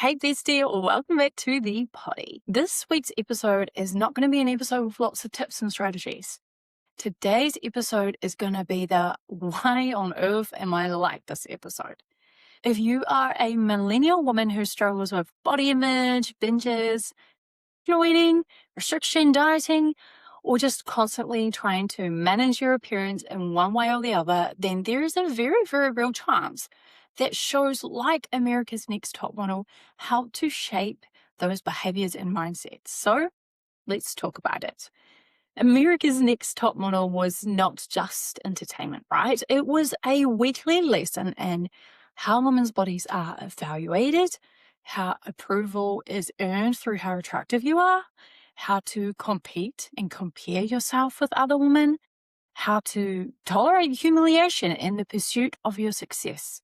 Hey Bestie, welcome back to the potty. This week's episode is not going to be an episode with lots of tips and strategies. Today's episode is going to be the why on earth am I like this episode? If you are a millennial woman who struggles with body image, binges, eating, restriction, dieting, or just constantly trying to manage your appearance in one way or the other, then there is a very, very real chance that shows like America's Next Top Model help to shape those behaviors and mindsets. So let's talk about it. America's Next Top Model was not just entertainment, right? It was a weekly lesson in how women's bodies are evaluated, how approval is earned through how attractive you are, how to compete and compare yourself with other women, how to tolerate humiliation in the pursuit of your success.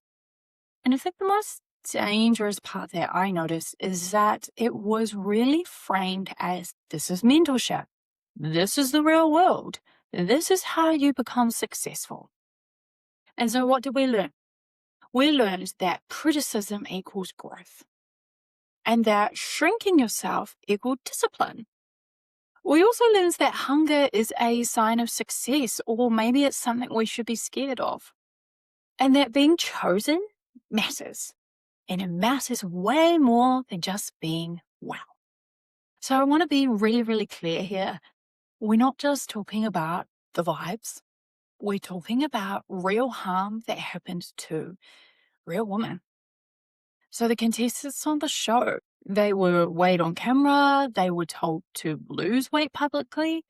And I think the most dangerous part that I noticed is that it was really framed as this is mentorship. This is the real world. This is how you become successful. And so what did we learn? We learned that criticism equals growth and that shrinking yourself equals discipline. We also learned that hunger is a sign of success, or maybe it's something we should be scared of. And that being chosen matters. And it matters way more than just being well. So I want to be really, really clear here. We're not just talking about the vibes. We're talking about real harm that happened to real women. So the contestants on the show, they were weighed on camera. They were told to lose weight publicly.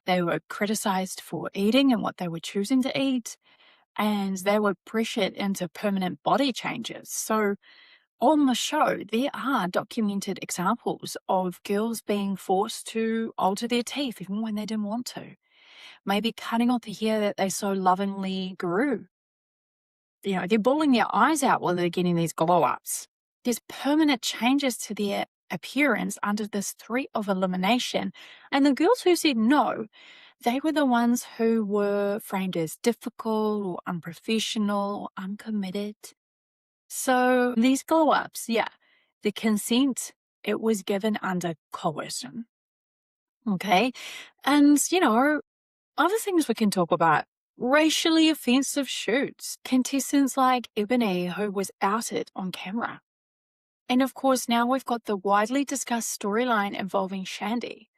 They were criticized for eating and what they were choosing to eat. And they were pressured into permanent body changes. So on the show, there are documented examples of girls being forced to alter their teeth even when they didn't want to. Maybe cutting off the hair that they so lovingly grew. They're bawling their eyes out while they're getting these glow-ups. There's permanent changes to their appearance under this threat of elimination. And the girls who said no, they were the ones who were framed as difficult or unprofessional or uncommitted. So these glow-ups, the consent, it was given under coercion. Okay. And, other things we can talk about. Racially offensive shoots. Contestants like Ebony, who was outed on camera. And of course, now we've got the widely discussed storyline involving Shandy.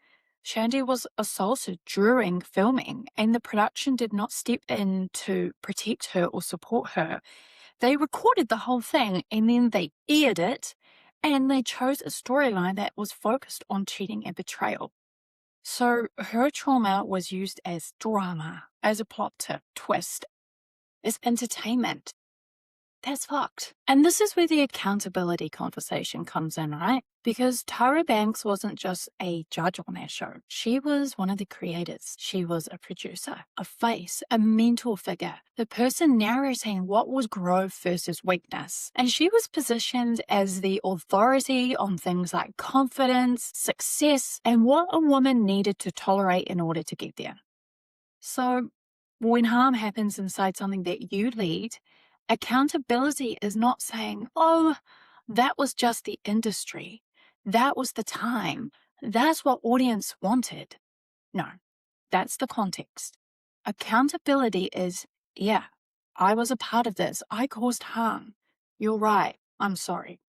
Shandy was assaulted during filming, and the production did not step in to protect her or support her. They recorded the whole thing and then they aired it, and they chose a storyline that was focused on cheating and betrayal. So her trauma was used as drama, as a plot twist, as entertainment. That's fucked. And this is where the accountability conversation comes in, right? Because Tyra Banks wasn't just a judge on that show. She was one of the creators. She was a producer, a face, a mentor figure, the person narrating what was growth versus weakness. And she was positioned as the authority on things like confidence, success, and what a woman needed to tolerate in order to get there. So when harm happens inside something that you lead, accountability is not saying, oh, that was just the industry. That was the time. That's what audience wanted. No, that's the context. Accountability is, yeah, I was a part of this. I caused harm. You're right. I'm sorry.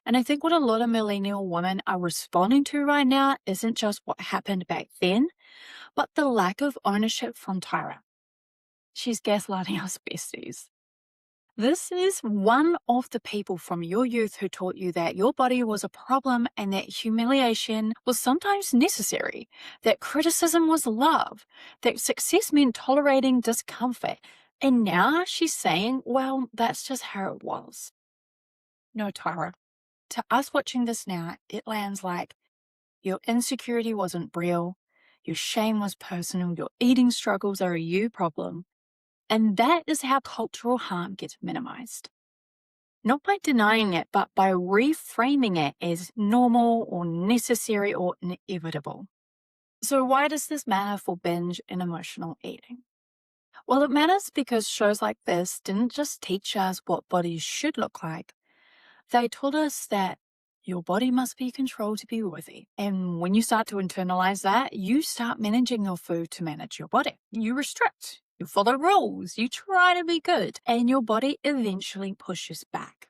And I think what a lot of millennial women are responding to right now isn't just what happened back then, but the lack of ownership from Tyra. She's gaslighting us besties. This is one of the people from your youth who taught you that your body was a problem and that humiliation was sometimes necessary, that criticism was love, that success meant tolerating discomfort. And now she's saying, well, that's just how it was. No, Tyra. To us watching this now, it lands like your insecurity wasn't real, your shame was personal, your eating struggles are a you problem. And that is how cultural harm gets minimized. Not by denying it, but by reframing it as normal or necessary or inevitable. So why does this matter for binge and emotional eating? Well, it matters because shows like this didn't just teach us what bodies should look like, They told us that your body must be controlled to be worthy. And when you start to internalize that, you start managing your food to manage your body. You restrict, you follow rules, you try to be good, and your body eventually pushes back.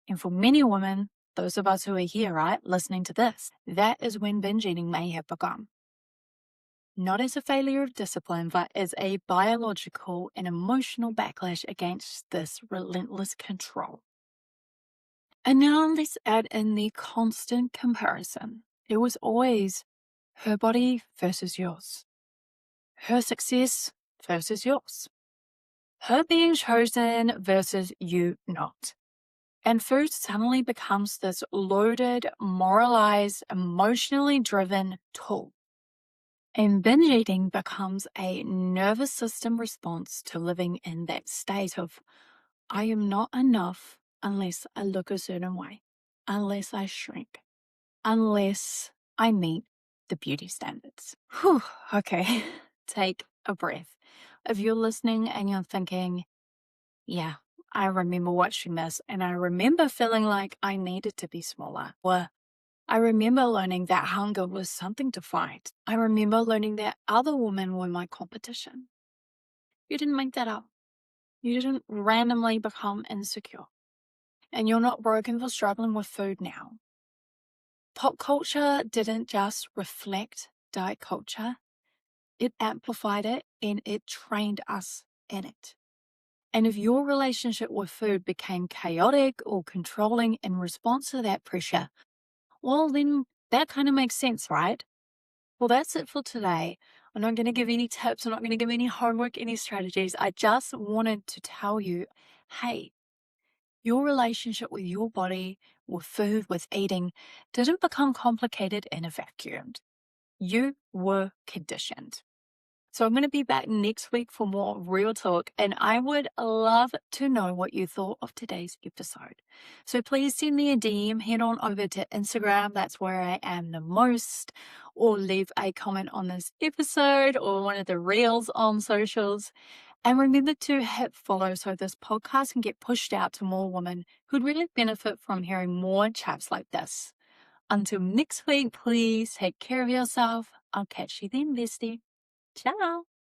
And for many women, those of us who are here, right, listening to this, that is when binge eating may have begun. Not as a failure of discipline, but as a biological and emotional backlash against this relentless control. And now let's add in the constant comparison. It was always her body versus yours, her success versus yours, her being chosen versus you not. And food suddenly becomes this loaded, moralized, emotionally driven tool. And binge eating becomes a nervous system response to living in that state of, I am not enough unless I look a certain way, unless I shrink, unless I meet the beauty standards. Whew, okay, take a breath. If you're listening and you're thinking, yeah, I remember watching this and I remember feeling like I needed to be smaller, or I remember learning that hunger was something to fight. I remember learning that other women were my competition. You didn't make that up. You didn't randomly become insecure. And you're not broken for struggling with food now. Pop culture didn't just reflect diet culture, it amplified it and it trained us in it. And if your relationship with food became chaotic or controlling in response to that pressure, well, then that kind of makes sense, right? Well, that's it for today. I'm not going to give any tips. I'm not going to give any homework, any strategies. I just wanted to tell you, hey, your relationship with your body, with food, with eating, didn't become complicated in a vacuum. You were conditioned. So I'm going to be back next week for more real talk, and I would love to know what you thought of today's episode. So please send me a DM, head on over to Instagram, that's where I am the most, or leave a comment on this episode or one of the reels on socials. And remember to hit follow so this podcast can get pushed out to more women who'd really benefit from hearing more chats like this. Until next week, please take care of yourself. I'll catch you then, bestie. Ciao.